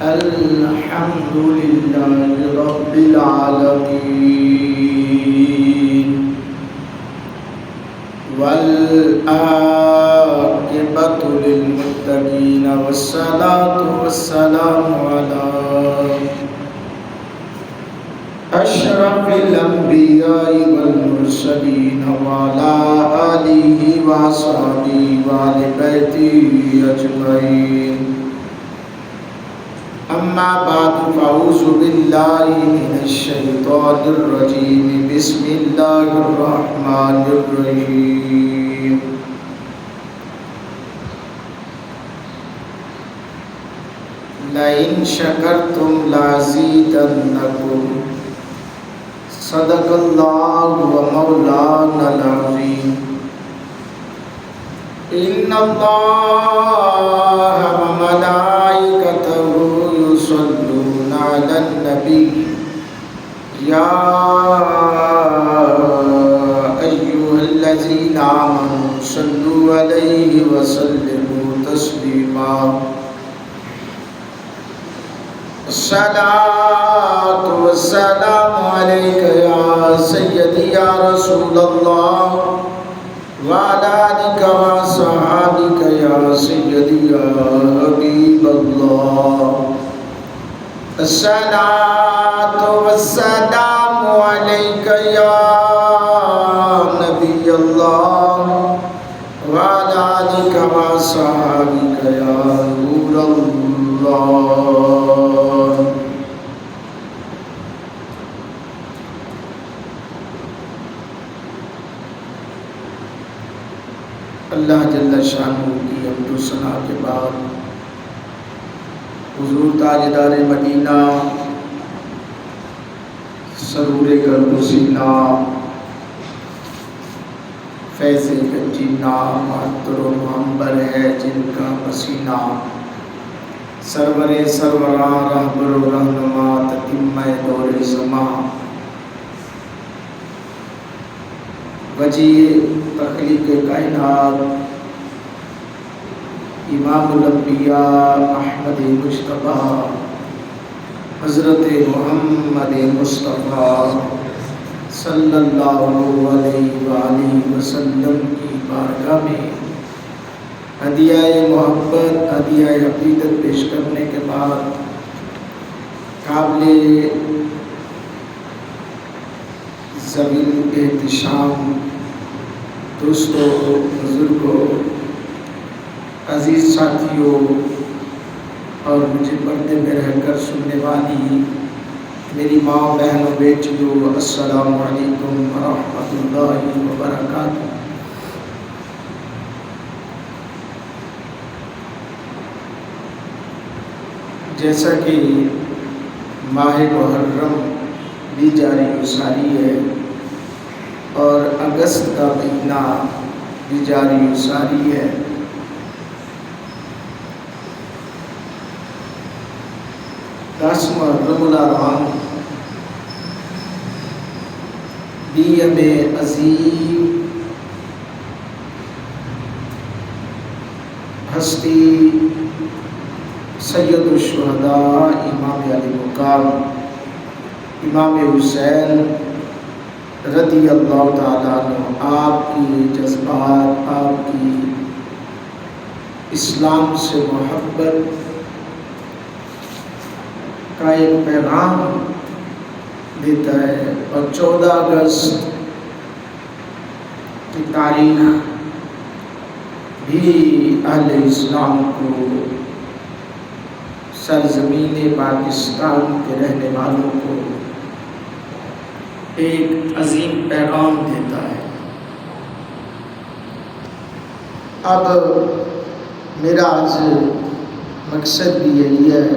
الحمد لله رب العالمين والعاقبة للمتقين والصلاة والسلام على أشرف الأنبياء والمرسلين وعلى آله وصحبه وآل بيته أجمعين. أما بعد فأعوذ بالله من الشيطان الرجيم. بسم الله الرحمن الرحيم. لئن شكرتم لأزيدنكم. صدق الله ومولانا العظيم. إن الله وملائكته يصلون على النبي يا أيها الذين آمنوا صلوا عليه وسلموا تسليما. الصلاة والسلام عليك يا سيدي يا رسول الله وعلى آلك وصحابك يا سيدي يا حبيب الله. الصلاة والسلام عليك يا نبي الله وعلى آلك وصحابك يا نور الله. اللہ جل شانہ کی حمد و ثنا کے بعد حضور تاجدار مدینہ سرور گرد و سینہ فیض گنجینہ معطر و معمبر ہے جن کا پسینہ. سرور سروراں رہبر و رہنما تتمہ دور زماں. وجہ تخلیق کائنات امام الانبیاء احمد مصطفیٰ حضرت محمد مصطفیٰ صلی اللہ علیہ وآلہ وسلم کی بارگاہ میں ہدیہ محبت ہدیہ عقیدت پیش کرنے کے بعد قابل ذویل احتشام دوستوں بزرگوں عزیز ساتھیوں اور مجھے پردے میں رہ کر سننے والی میری ماں بہنوں بیٹیوں السلام علیکم ورحمۃ اللہ وبرکاتہ. جیسا کہ ماہ محرم بھی جاری گزاری ہے اور اگست کا مہینہ بھی جاری گزاری ہے. 10 محرم الحرام بھی ہمیں عظیم ہستی سید الشہداء امام علی مقام امام حسین رضی اللہ تعالیٰ عنہ آپ کی جذبات آپ کی اسلام سے محبت کا ایک پیغام دیتا ہے. اور 14 اگست کی تاریخ بھی اہل اسلام کو سرزمین پاکستان کے رہنے والوں کو ایک عظیم پیغام دیتا ہے. اب میرا آج مقصد بھی یہی ہے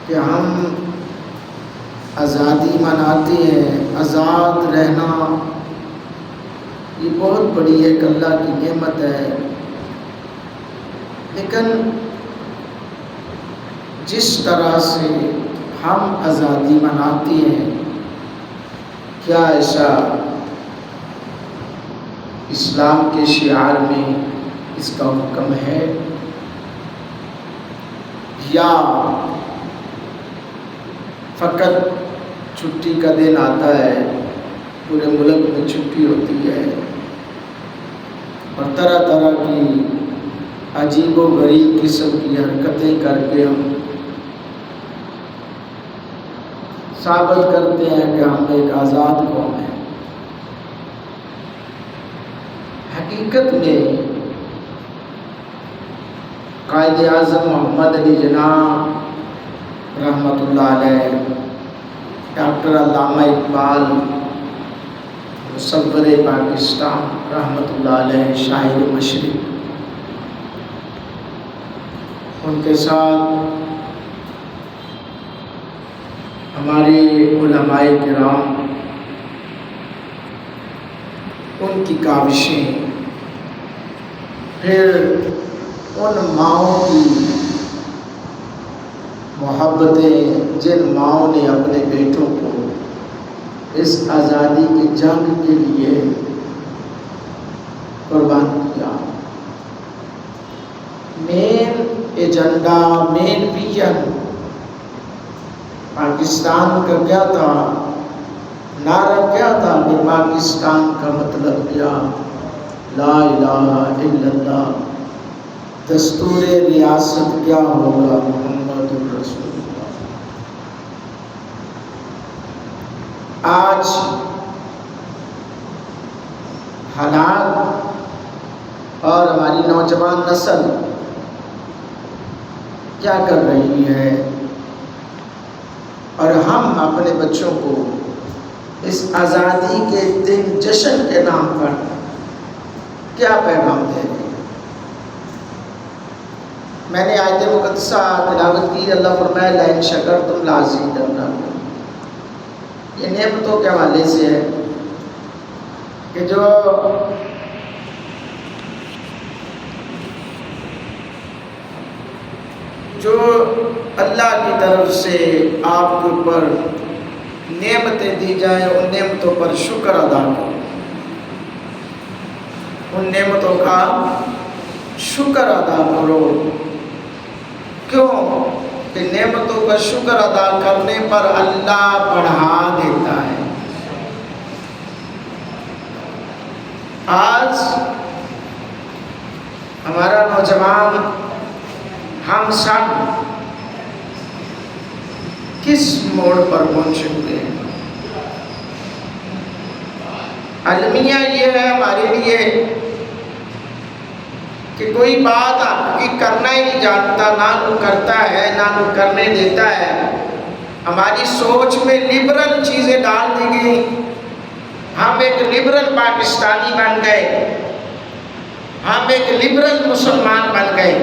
کہ ہم آزادی مناتے ہیں. آزاد رہنا یہ بہت بڑی ایک اللہ کی نعمت ہے، لیکن جس طرح سے ہم آزادی مناتے ہیں کیا ایسا اسلام کے شعار میں اس کا حکم ہے؟ یا فقط چھٹی کا دن آتا ہے، پورے ملک میں چھٹی ہوتی ہے اور طرح طرح کی عجیب و غریب قسم کی حرکتیں کر کے ہم ثابت کرتے ہیں کہ ہم ایک آزاد قوم ہیں۔ حقیقت میں قائد اعظم محمد علی جناح رحمۃ اللہ علیہ، ڈاکٹر علامہ اقبال مصور پاکستان رحمۃ اللہ علیہ، شاعر مشرق، ان کے ساتھ ہمارے علماء کرام، ان کی کاوشیں، پھر ان ماؤں کی محبتیں جن ماؤں نے اپنے بیٹوں کو اس آزادی کی جنگ کے لیے قربان کیا۔ مین ایجنڈا، مین ویژن پاکستان کا کیا تھا؟ نعرہ کیا تھا کہ پاکستان کا مطلب کیا؟ لا الہ الا اللہ۔ دستور ریاست کیا ہوگا؟ محمد الرسول اللہ۔ آج حالات اور ہماری نوجوان نسل کیا کر رہی ہے، اور ہم اپنے بچوں کو اس آزادی کے دن جشن کے نام پر کیا پیغام دے رہے ہیں؟ میں نے آیت مقدسہ تلاوت کی، اللہ فرمائے لئن شکرتم لازیدنکم۔ یہ نعمتوں کے حوالے سے ہے کہ جو اللہ کی طرف سے آپ کے اوپر نعمتیں دی جائیں، ان نعمتوں پر شکر ادا کرو، ان نعمتوں کا شکر ادا کرو۔ کیوں کہ نعمتوں کا شکر ادا کرنے پر اللہ بڑھا دیتا ہے۔ آج ہمارا نوجوان، ہم سب کس موڑ پر پہنچے ہوئے ہیں؟ المیہ یہ ہے ہمارے لیے کہ کوئی بات آپ کی کرنا ہی نہیں جانتا، نہ وہ کرتا ہے نہ وہ کرنے دیتا ہے۔ ہماری سوچ میں لبرل چیزیں ڈال دی گئی، ہم ایک لبرل پاکستانی بن گئے، ہم ایک لبرل مسلمان بن گئے۔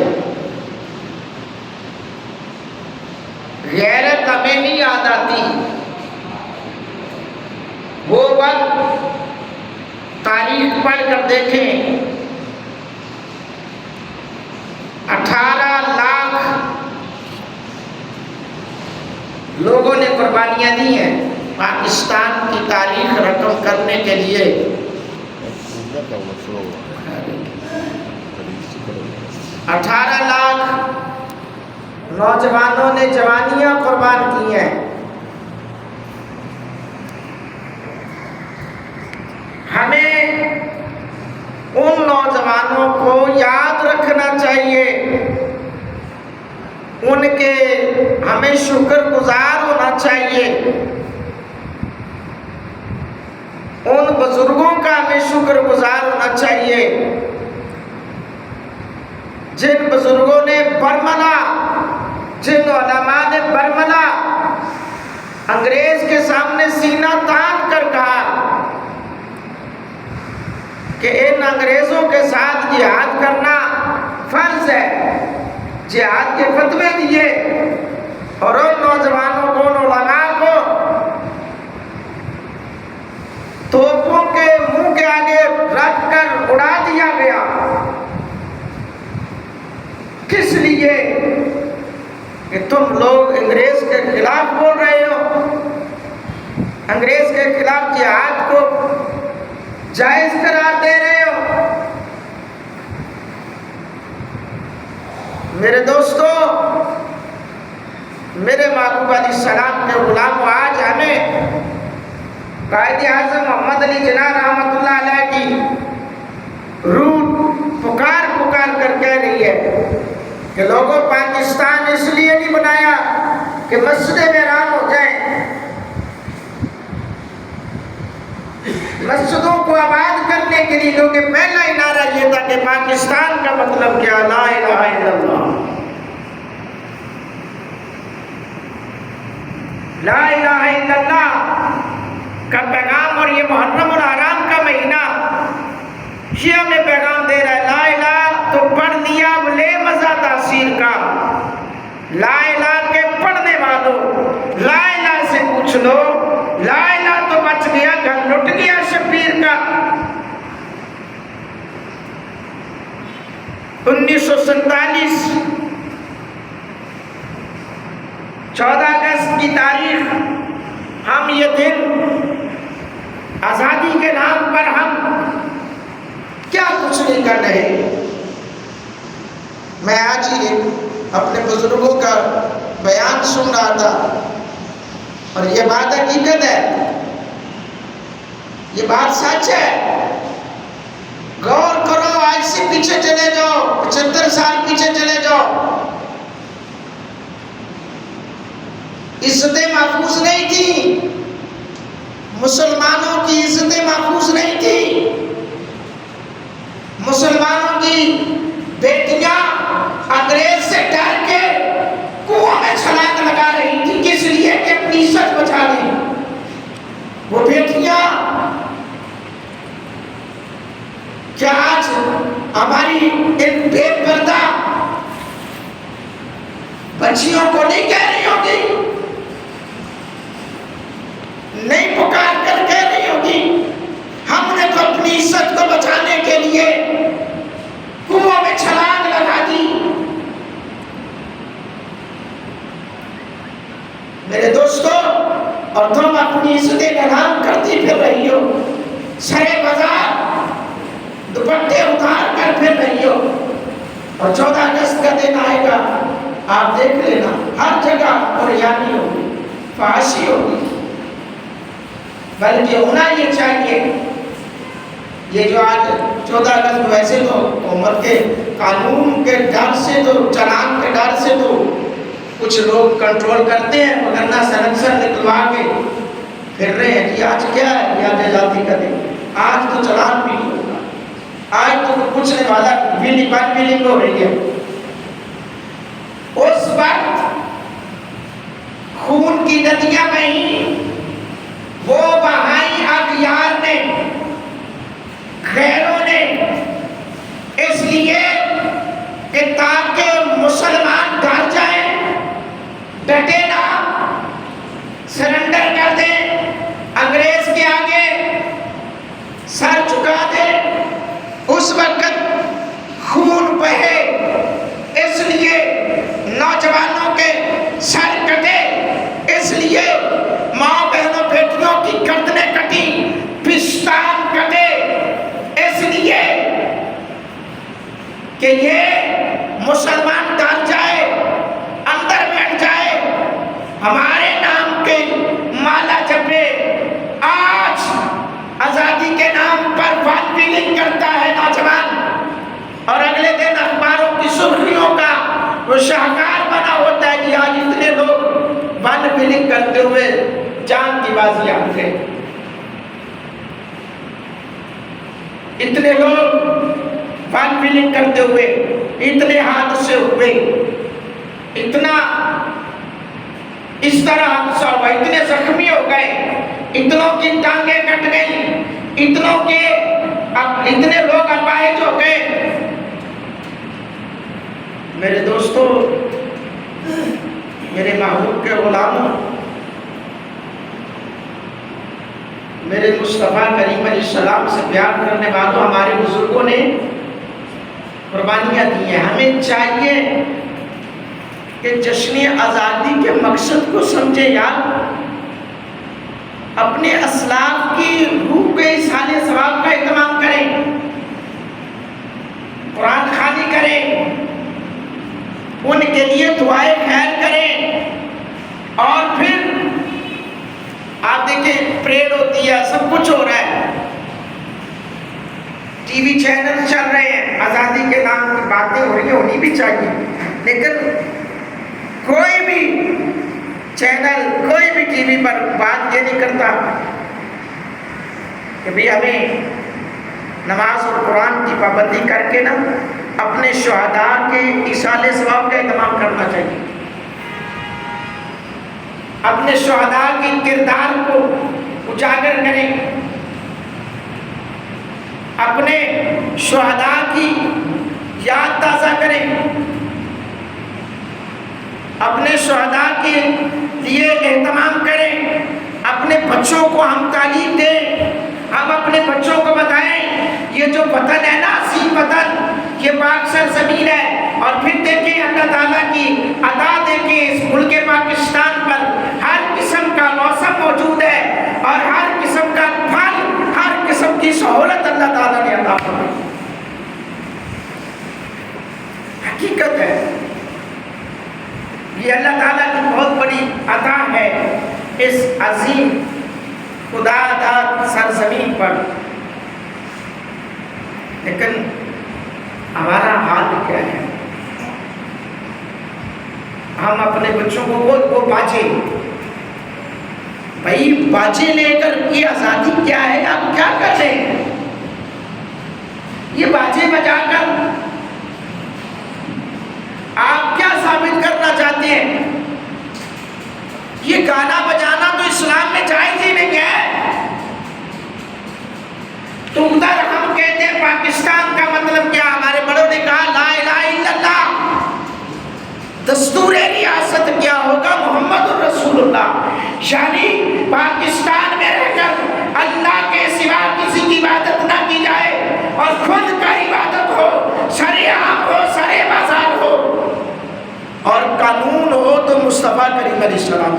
غیرت ہمیں نہیں یاد آتی۔ وہ وقت تاریخ پڑھ کر دیکھیں، 18 لاکھ لوگوں نے قربانیاں دی ہیں پاکستان کی تاریخ رقم کرنے کے لیے۔ 18 لاکھ نوجوانوں نے جوانیاں قربان کی ہیں۔ ہمیں ان نوجوانوں کو یاد رکھنا چاہیے، ان کے ہمیں شکر گزار ہونا چاہیے، ان بزرگوں کا ہمیں شکر گزار ہونا چاہیے جن بزرگوں نے برملا، جن علماء نے برملا انگریز کے سامنے سینہ تان کر کہا کہ ان انگریزوں کے ساتھ جہاد کرنا فرض ہے، جہاد کے فتوے دیے، اور ان نوجوانوں کو، ان علماء کو توپوں کے منہ کے آگے رکھ کر اڑا دیا گیا۔ کس لیے؟ کہ تم لوگ انگریز کے خلاف بول رہے ہو، انگریز کے خلاف جہاد کو جائز قرار دے رہے ہو۔ میرے دوستو، میرے محبوب علیہ السلام کے غلاموں، آج ہمیں قائد اعظم محمد علی جناح رحمۃ اللہ علیہ کی روح پکار پکار کر کہہ رہی ہے کہ لوگوں، پاکستان اس لیے نہیں بنایا کہ مسجدیں ویران ہو جائیں، مسجدوں کو آباد کرنے کے لیے، کیونکہ پہلا ہی نعرہ یہ تھا کہ پاکستان کا مطلب کیا؟ لا الہ الا اللہ، لا الہ الا اللہ کا پیغام۔ اور یہ محرم الحرام کا مہینہ یہ ہمیں پیغام دے رہا ہے، لا الہ تو پڑھ لیا، اب لے مزہ تاثیر کا، لا الہ کے پڑھنے والوں، لا الہ سے پوچھ لو، لا الہ تو بچ گیا، گھر لٹ گیا شبیر کا۔ 1947 14 اگست کی تاریخ، ہم یہ دن آزادی کے نام پر ہم کیا کچھ نہیں کر رہے۔ میں آج ہی اپنے بزرگوں کا بیان سن رہا تھا، اور یہ بات حقیقت ہے، یہ بات سچ ہے۔ غور کرو، آج سے پیچھے چلے جاؤ، 75 سال پیچھے چلے جاؤ، عزتیں محفوظ نہیں تھی، مسلمانوں کی عزتیں محفوظ نہیں تھی، مسلمانوں کی بیٹیاں انگریز سے ڈر کے کنووں میں چھلانگ لگا رہی تھی، کس لیے کہ اپنی عزت بچا لیں۔ وہ بیٹیاں کیا آج ہماری ان بے پردہ بچیوں کو نہیں کہہ رہی ہوگی، نہیں پکار کر کہہ رہی ہوگی ہم نے تو اپنی عزت کو بچانے کے لیے کنووں میں چھلانگ لگا دی؟ میرے دوستو، اور تم اپنی عزتیں نیلام کرتی پھر رہی ہو، سرے بازار دوپٹے اتار کر پھر رہی ہو، اور 14 اگست کا دن آئے گا، آپ دیکھ لینا ہر جگہ بریانی ہوگی، فحاشی ہوگی۔ بلکہ ہونا یہ چاہیے، یہ جو آج 14 اگست ویسے تو حکومت کے قانون کے ڈر سے، تو چلان کے ڈر سے تو کچھ لوگ کنٹرول کرتے ہیں، وگرنہ سڑک سے نکلوا کے پھر رہے ہیں کہ آج کیا ہے، یہ آزادی کا دن، آج تو چلان بھی نہیں ہوگا، آج تو پوچھنے والا ویلنگ ہو رہی ہے۔ اس وقت خون کی ندیاں بہیں، وہ بہائی اغیار نے، غیروں نے، اس لیے کہ تاکہ مسلمان ڈر جائیں، ڈٹے نہ، سرنڈر کر دیں، انگریز کے آگے سر چکا دیں، اس وقت خون بہے، اس لیے نوجوانوں کے سر کٹے، اس لیے ماں بہنوں بیٹیوں کی گردنیں کٹی، پستان کٹے، اس لیے کہ یہ مسلمان ڈر جائے، اندر بیٹھ جائے، ہمارے نام کے مالا جپے۔ آج آزادی کے نام پر ون ویلنگ کرتا ہے نوجوان، اور اگلے دن اخباروں کی سرخیوں کا وہ شاہکار بنا ہوتا ہے کہ آج اتنے لوگ ون ویلنگ کرتے ہوئے جان کی بازی آ گئے، اتنے لوگ ون ویلنگ کرتے ہوئے، اتنے حادثے ہوئے، اتنا اس طرح حادثہ ہوا، اتنے زخمی ہو گئے، اتنوں کی ٹانگیں کٹ گئی، اتنے لوگ اپاہج ہو گئے۔ میرے دوستو، میرے محبوب کے غلاموں، میرے مصطفیٰ کریم علیہ السلام سے پیار کرنے والوں، ہمارے بزرگوں نے قربانیاں دی ہیں۔ ہمیں چاہیے کہ جشن آزادی کے مقصد کو سمجھے یار، اپنے اسلاف کی روح کے اصحال ثواب کا اہتمام کریں، قرآن خوانی کریں، ان کے لیے دعائیں خیر کریں، اور پھر آپ دیکھیں پریڈ ہوتی ہے، سب کچھ ہو رہا ہے، ٹی وی چینل چل رہے ہیں، آزادی کے نام کی باتیں ہو رہی ہیں، ہونی بھی چاہیے، لیکن کوئی بھی چینل، کوئی بھی ٹی وی پر بات یہ نہیں کرتا کہ بھی ہمیں نماز اور قرآن کی پابندی کر کے نا اپنے شہداء کے ایصال ثواب کا اہتمام کرنا چاہیے، اپنے شہداء کے کردار کو اجاگر کریں، اپنے شہداء کی یاد تازہ کریں، اپنے شہداء کے لیے اہتمام کریں، اپنے بچوں کو ہم تعلیم دیں، ہم اپنے بچوں کو بتائیں یہ جو وطن ہے نا، عظیم وطن، یہ پاک سرزمین ہے، اور پھر دیکھیں اللہ تعالیٰ کی عطا دیکھیں، اس ملک پاکستان پر ہر قسم کا موسم موجود ہے، اور ہر قسم کا پھل، ہر قسم کی سہولت اللہ تعالیٰ نے عطا فرمائی، حقیقت ہے، یہ اللہ تعالیٰ کی بہت بڑی عطا ہے اس عظیم خدا داد سرزمین پر، لیکن ہمارا حال کیا ہے؟ ہم اپنے بچوں کو وہ باجے، بھائی باجے لے کر یہ آزادی کیا ہے، آپ کیا کر رہے ہیں؟ یہ باجے بجا کر آپ کیا ثابت کرنا چاہتے ہیں؟ یہ گانا بجانا تو اسلام میں جائز ہی نہیں ہے، تو ادھر ہم کہتے ہیں پاکستان کا مطلب کیا؟ ہمارے بڑوں نے کہا لا الہ الا اللہ، دستور ریاست کیا ہوگا؟ محمد الرسول اللہ، یعنی پاکستان میں رہ کر اللہ کے سوا کسی کی عبادت نہ کی جائے، اور خود کا عبادت ہو، شرع عام ہو، شرع بازار ہو، اور قانون ہو تو مصطفیٰ کریم علیہ السلام۔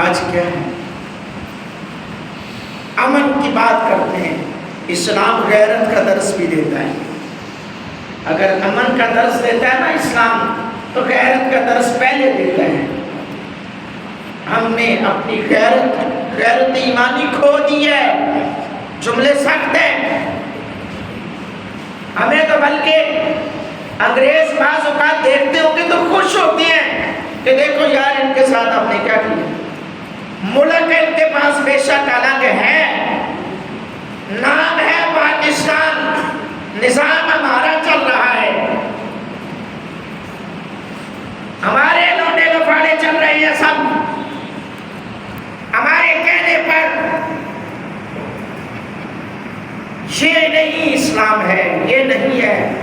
آج کیا ہے؟ امن کی بات کرتے ہیں، اسلام غیرت کا درس بھی دیتا ہے، اگر امن کا درس دیتا ہے نا اسلام، تو غیرت کا درس پہلے دیتا ہے۔ ہم نے اپنی غیرت ایمانی کھو دی ہے، جملے سخت ہیں، ہمیں تو بلکہ انگریز بعض اوقات دیکھتے ہوں گے تو خوش ہوتے ہیں کہ دیکھو یار ان کے ساتھ ہم نے کیا کیا، ملک ان کے پاس بے شک الگ ہے، نام ہے پاکستان، نظام ہمارا چل رہا ہے، ہمارے لوٹے لفاڑے چل رہے ہیں، سب ہمارے کہنے پر۔ یہ نہیں اسلام ہے، یہ نہیں ہے۔